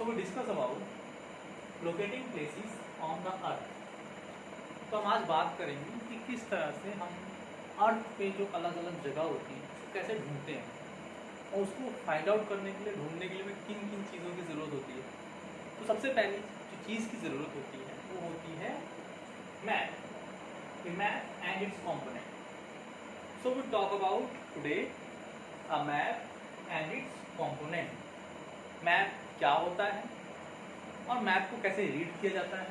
So we discuss about locating places on the earth. तो हम आज बात करेंगे कि किस तरह से हम अर्थ पे जो अलग अलग जगह होती है उसको कैसे ढूंढते हैं और उसको फाइंड आउट करने के लिए ढूंढने के लिए हमें किन किन चीज़ों की ज़रूरत होती है। तो सबसे पहली जो चीज़ की ज़रूरत होती है वो होती है map, map and its component. So we talk about today a map and its component. Map क्या होता है और मैप को कैसे रीड किया जाता है,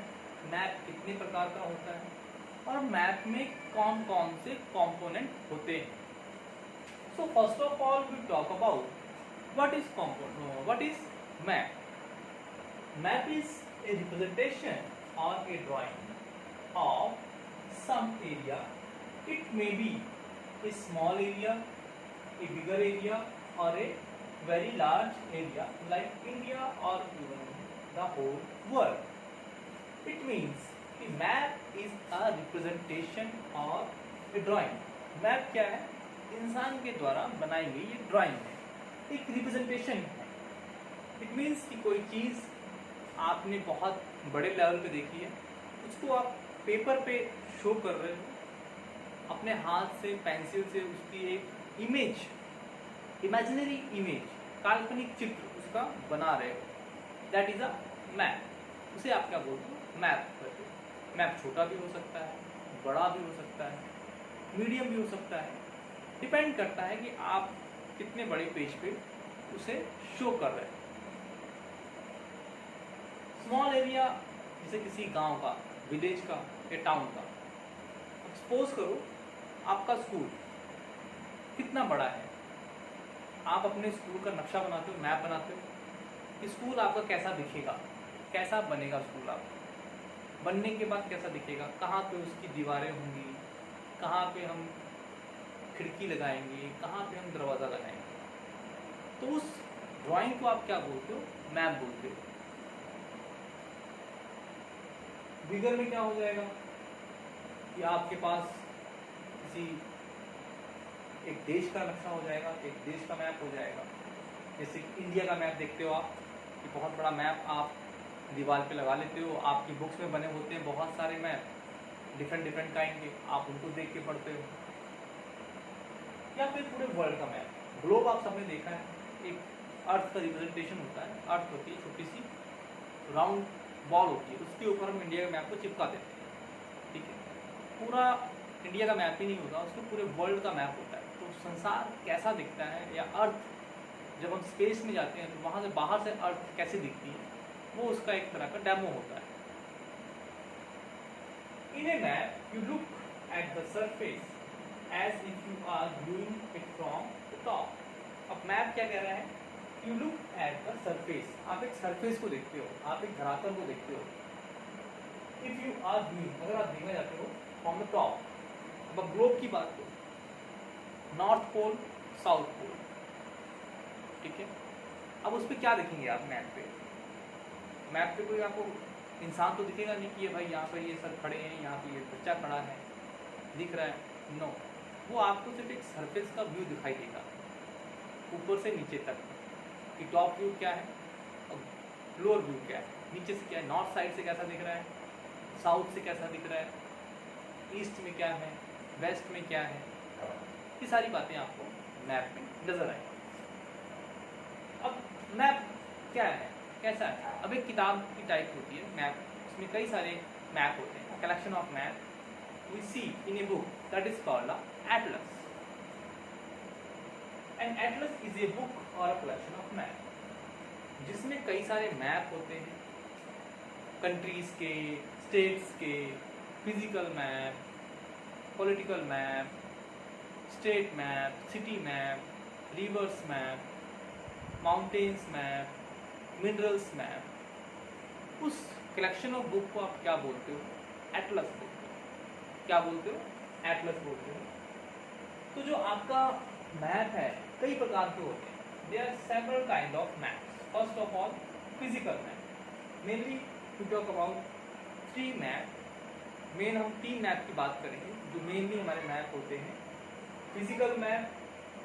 मैप कितने प्रकार का होता है और मैप में कौन कौन से कंपोनेंट होते हैं। So first of all we talk about what is map. Map is a representation और a drawing of some area. It may be a small area, a bigger area और a very large area like India or even the whole world. It means the map is a representation or a drawing. Map क्या है? इंसान के द्वारा बनाई गई ये drawing है, एक रिप्रेजेंटेशन है। It means कि कोई चीज़ आपने बहुत बड़े लेवल पे देखी है, उसको आप पेपर पे शो कर रहे हो, अपने हाथ से पेंसिल से उसकी एक इमेज, इमेजिनरी इमेज, काल्पनिक चित्र उसका बना रहे हो, दैट इज अ मैप। उसे आप क्या बोलते हो? मैप करते हो। मैप छोटा भी हो सकता है, बड़ा भी हो सकता है, मीडियम भी हो सकता है, डिपेंड करता है कि आप कितने बड़े पेज पे उसे शो कर रहे हो। स्मॉल एरिया जैसे किसी गांव का, विलेज का या टाउन का। सपोज करो आपका स्कूल कितना बड़ा है, आप अपने स्कूल का नक्शा बनाते हो, मैप बनाते हो कि स्कूल आपका कैसा दिखेगा, कैसा बनेगा स्कूल आपका, बनने के बाद कैसा दिखेगा, कहाँ पे उसकी दीवारें होंगी, कहाँ पे हम खिड़की लगाएंगे, कहाँ पे हम दरवाज़ा लगाएंगे। तो उस ड्राइंग को आप क्या बोलते हो? मैप बोलते हो। बिगर में क्या हो जाएगा कि आपके पास किसी एक देश का नक्शा हो जाएगा, एक देश का मैप हो जाएगा। जैसे इंडिया का मैप देखते हो आप, कि बहुत बड़ा मैप आप दीवार पे लगा लेते हो, आपकी बुक्स में बने होते हैं बहुत सारे मैप, डिफरेंट काइंड के, आप उनको देख के पढ़ते हो। या फिर पूरे वर्ल्ड का मैप, ग्लोब आप सबने देखा है, एक अर्थ का रिप्रेजेंटेशन होता है। अर्थ होती है छोटी सी राउंड बॉल होती है, उसके ऊपर हम इंडिया के मैप को चिपका देते हैं, ठीक है। पूरा इंडिया का मैप ही नहीं होता, उसको पूरे वर्ल्ड का मैप होता है। तो संसार कैसा दिखता है, या अर्थ जब हम स्पेस में जाते हैं तो वहाँ से बाहर से अर्थ कैसे दिखती है, वो उसका एक तरह का डेमो होता है। In a map you look at the surface as if you are viewing it from the top. अब मैप क्या कह रहा है? You look at the surface, आप एक सरफेस को देखते हो, आप एक धरातल को देखते हो। इफ यू आर व्यूइंग, अगर आप देखना चाहते हो फ्रॉम द टॉप। अब ग्लोब की बात करो, नॉर्थ पोल, साउथ पोल, ठीक है। अब उस पर क्या देखेंगे आप मैप पे? मैप पे कोई आपको इंसान तो दिखेगा नहीं कि ये भाई यहाँ पर ये सर खड़े हैं, यहाँ पे ये बच्चा खड़ा है, दिख रहा है, नो। वो आपको सिर्फ एक सरफेस का व्यू दिखाई देगा, ऊपर से नीचे तक कि टॉप व्यू क्या है और लोअर व्यू क्या है, नीचे से क्या है, नॉर्थ साइड से कैसा दिख रहा है, साउथ से कैसा दिख रहा है, ईस्ट में क्या है, वेस्ट में क्या है, ये सारी बातें आपको मैप में नजर आएंगी। अब मैप क्या है, कैसा है? अब एक किताब की टाइप होती है मैप, उसमें कई सारे मैप होते हैं, collection of map we see in a book that is called atlas. And atlas is a book और अ कलेक्शन ऑफ मैप, जिसमें कई सारे मैप होते हैं, कंट्रीज के, स्टेट्स के, physical map, political map, state map, city map, reverse map, mountains map, minerals map. उस collection of book को आप क्या बोलते हो? एटलस बोलते हो। क्या बोलते हो? एटलस बोलते हो। तो जो आपका मैप है कई प्रकार के होते हैं। There are several kind of maps. First of all physical map, mainly to talk about 3 map. Main हम 3 मैप की बात करेंगे जो मेनली हमारे मैप होते हैं: फिजिकल मैप,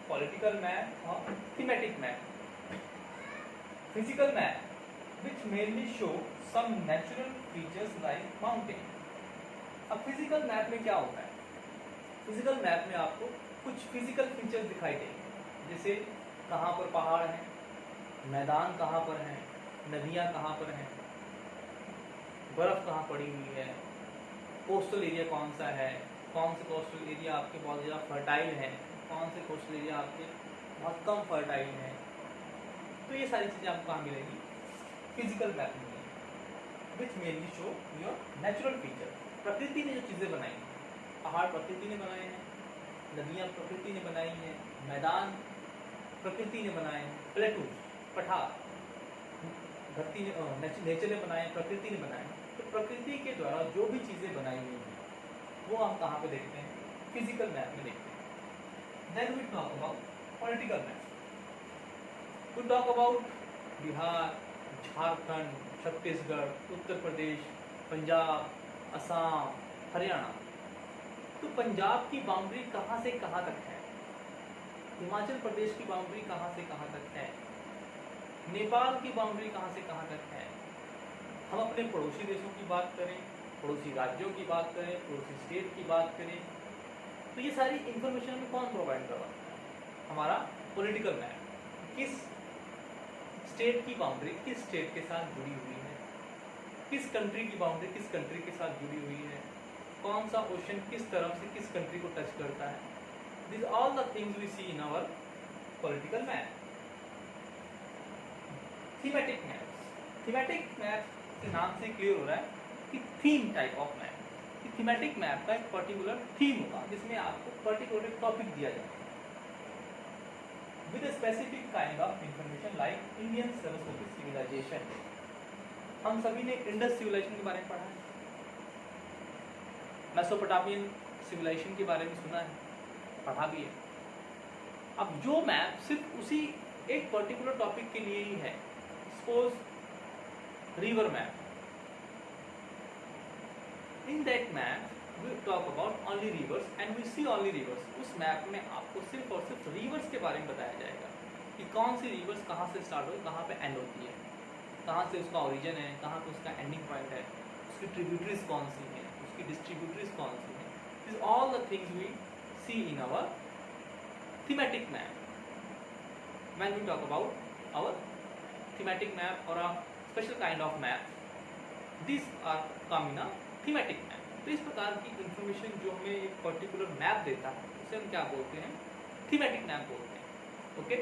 पॉलिटिकल मैप और thematic map. Physical map which mainly show some natural features like mountain. अब फिजिकल मैप में क्या होता है? फिजिकल मैप में आपको कुछ फिजिकल फीचर्स दिखाई देंगे, जैसे कहाँ पर पहाड़ हैं, मैदान कहाँ पर हैं, नदियाँ कहाँ पर हैं, बर्फ कहाँ पड़ी हुई है, कोस्टल एरिया कौन सा है, कौन से कोस्टल एरिया आपके बहुत ज़्यादा फर्टाइल है, कौन से कोस्टल एरिया आपके बहुत कम फर्टाइल हैं। तो ये सारी चीज़ें आपको कहाँ मिलेंगी? फिजिकल मैप में मिलेंगी, which mainly show your natural feature. प्रकृति ने जो चीज़ें बनाई हैं, पहाड़ प्रकृति ने बनाए हैं, नदियाँ प्रकृति ने बनाई हैं, मैदान प्रकृति ने बनाए हैं, प्लेटूज पठार धरती ने नेचर ने बनाए, प्रकृति ने बनाए। तो प्रकृति के द्वारा जो भी चीज़ें बनाई हुई हैं वो हम कहाँ पे देखते हैं? फिजिकल मैप में देखते हैं। Then we talk about political map. We talk about Bihar, Jharkhand, Chhattisgarh, Uttar Pradesh, Punjab, Assam, Haryana. तो पंजाब की बाउंड्री कहाँ से कहाँ तक है? हिमाचल प्रदेश की बाउंड्री कहाँ से कहाँ तक है? नेपाल की बाउंड्री कहाँ से कहाँ तक है? हम अपने पड़ोसी देशों की बात करें, पड़ोसी राज्यों की बात करें, पड़ोसी स्टेट की बात करें, तो ये सारी इंफॉर्मेशन हमें कौन प्रोवाइड करवाता है? हमारा पॉलिटिकल मैप। किस स्टेट की बाउंड्री किस स्टेट के साथ जुड़ी हुई है, किस कंट्री की बाउंड्री किस कंट्री के साथ जुड़ी हुई है, कौन सा ओशन किस तरफ से किस कंट्री को टच करता है। This all the things we see in our political map. Thematic maps. Thematic map के नाम से क्लियर हो रहा है कि theme type of map. Thematic map का एक पर्टिकुलर थीम होगा जिसमें आपको पर्टिकुलर टॉपिक दिया जाएगा with a specific kind of information like Indian Saraswati civilization। हम सभी ने इंडस सिविलाइजेशन के बारे में पढ़ा है, मेसोपोटामियन सिविलाइजेशन के बारे में सुना है, पढ़ा भी है। अब जो मैप सिर्फ उसी एक पर्टिकुलर टॉपिक के लिए ही है, suppose river map, in that map we talk about only rivers and we see only rivers। उस मैप में आपको सिर्फ और सिर्फ रिवर्स के बारे में बताया जाएगा कि कौन सी रिवर्स कहाँ से स्टार्ट हो, कहाँ पे एंड होती है, कहाँ से उसका ओरिजिन है, कहाँ पे उसका एंडिंग पॉइंट है, उसकी ट्रिब्यूटरीज कौन सी हैं, उसकी डिस्ट्रीब्यूटरीज कौन सी हैं। This all the things we see in our thematic map. When we talk about our thematic map और a special kind of map, this are come in a thematic map. तो इस प्रकार की इंफॉर्मेशन जो हमें एक पर्टिकुलर मैप देता है उसे हम क्या बोलते हैं? थीमेटिक मैप बोलते हैं। ओके।